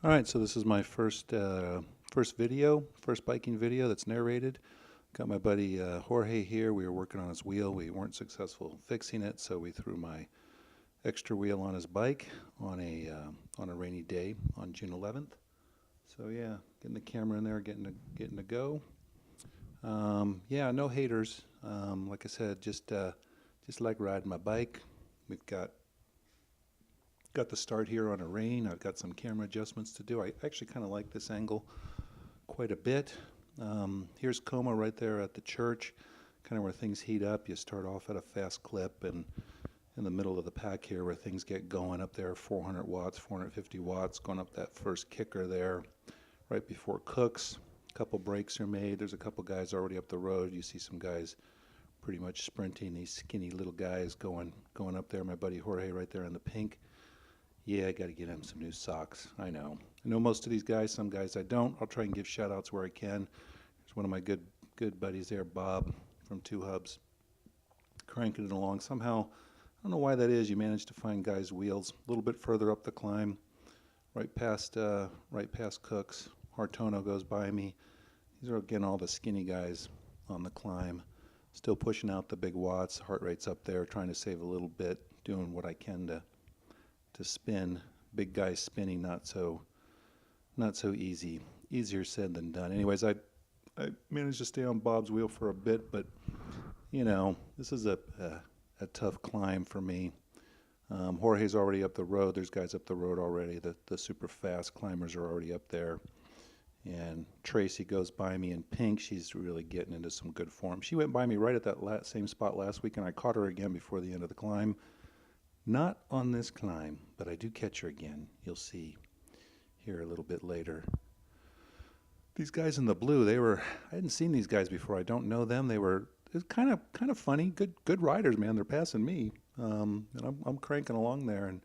All right, so this is my first first biking video that's narrated. Got my buddy Jorge here. We were working on his wheel. We weren't successful fixing it, so we threw my extra wheel on his bike on a rainy day on June 11th. So yeah, getting the camera in there, getting to go. Yeah, no haters. Like I said, just like riding my bike. We've got the start here on a rain. I've got some camera adjustments to do. I actually kind of like this angle quite a bit. Here's Como right there at the church, kind of where things heat up. You start off at a fast clip, and in the middle of the pack here where things get going up there, 400 watts, 450 watts, going up that first kicker there right before Cooks. A couple breaks are made. There's a couple guys already up the road. You see some guys pretty much sprinting, these skinny little guys going up there. My buddy Jorge right there in the pink. Yeah, I got to get him some new socks. I know most of these guys. Some guys I don't. I'll try and give shout outs where I can. There's one of my good buddies there, Bob from Two Hubs, cranking it along. Somehow, I don't know why that is. You manage to find guys' wheels a little bit further up the climb, right past Cooks. Hartono goes by me. These are again all the skinny guys on the climb, still pushing out the big watts. Heart rate's up there, trying to save a little bit, doing what I can to spin. Big guys spinning, not so easy. Easier said than done. Anyways, I managed to stay on Bob's wheel for a bit, but this is a tough climb for me. Jorge's already up the road. There's guys up the road already. The super fast climbers are already up there. And Tracy goes by me in pink. She's really getting into some good form. She went by me right at that same spot last week, and I caught her again before the end of the climb. Not on this climb, but I do catch her again. You'll see here a little bit later. These guys in the blue, I hadn't seen these guys before. I don't know them. It was kind of funny. Good riders, man. They're passing me, and I'm cranking along there. And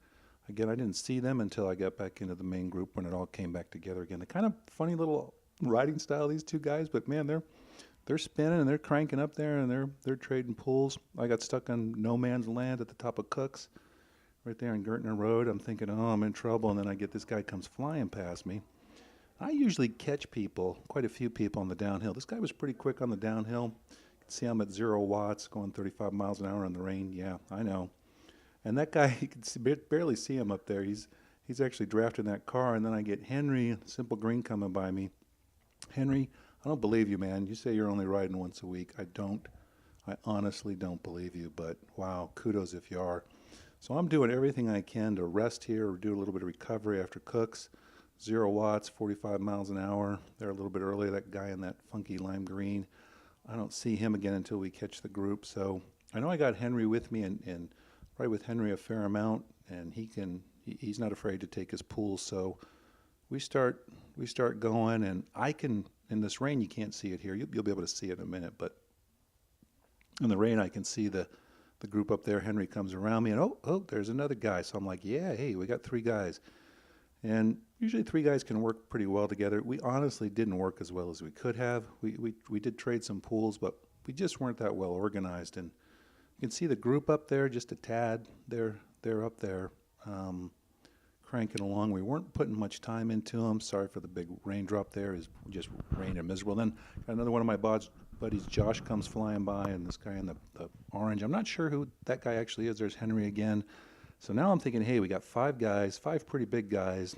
again, I didn't see them until I got back into the main group when it all came back together again. The kind of funny little riding style, these two guys, but man, they're spinning and they're cranking up there and they're trading pulls. I got stuck on no man's land at the top of Cooks, right there on Gertner Road. I'm thinking, oh, I'm in trouble, and then I get this guy comes flying past me. I usually catch people, quite a few people on the downhill. This guy was pretty quick on the downhill. You can see I'm at 0 watts, going 35 miles an hour on the rain. Yeah, I know. And that guy, you can barely see him up there. He's actually drafting that car, and then I get Henry, Simple Green, coming by me. Henry, I don't believe you, man. You say you're only riding once a week. I don't. I honestly don't believe you, but wow, kudos if you are. So I'm doing everything I can to rest here or do a little bit of recovery after Cooks. 0 watts, 45 miles an hour. They're a little bit early. That guy in that funky lime green. I don't see him again until we catch the group. So I know I got Henry with me, and probably with Henry a fair amount, and he's not afraid to take his pool. So we start going, and I can, in this rain, you can't see it here. You'll be able to see it in a minute, but in the rain I can see the group up there. Henry comes around me, and oh, there's another guy. So I'm like, yeah, hey, we got 3 guys. And usually 3 guys can work pretty well together. We honestly didn't work as well as we could have. We did trade some pools, but we just weren't that well organized. And you can see the group up there, just a tad. They're up there cranking along. We weren't putting much time into them. Sorry for the big raindrop there. It's just rain and miserable. Then another one of my buddies, Josh, comes flying by, and this guy in the orange. I'm not sure who that guy actually is. There's Henry again. So now I'm thinking, hey, we got 5 guys, 5 pretty big guys.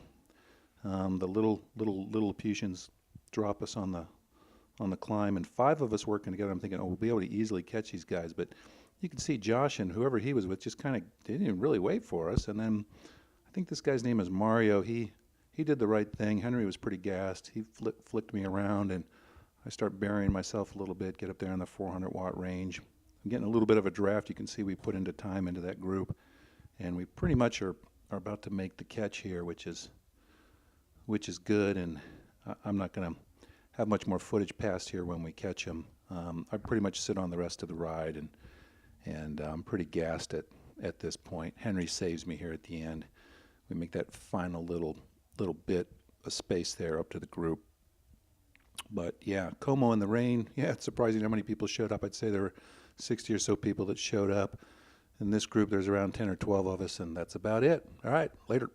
The little Lilliputians drop us on the climb, and 5 of us working together. I'm thinking, oh, we'll be able to easily catch these guys. But you can see Josh and whoever he was with just kind of didn't even really wait for us. And then I think this guy's name is Mario. He did the right thing. Henry was pretty gassed. He flicked me around, and I start burying myself a little bit, get up there in the 400 watt range. I'm getting a little bit of a draft. You can see we put into time into that group, and we pretty much are about to make the catch here, which is good. And I'm not going to have much more footage past here when we catch him. I pretty much sit on the rest of the ride, and I'm pretty gassed at this point. Henry saves me here at the end. We make that final little bit of space there up to the group. But yeah, Como in the rain. Yeah, it's surprising how many people showed up. I'd say there were 60 or so people that showed up. In this group, there's around 10 or 12 of us, and that's about it. All right, later.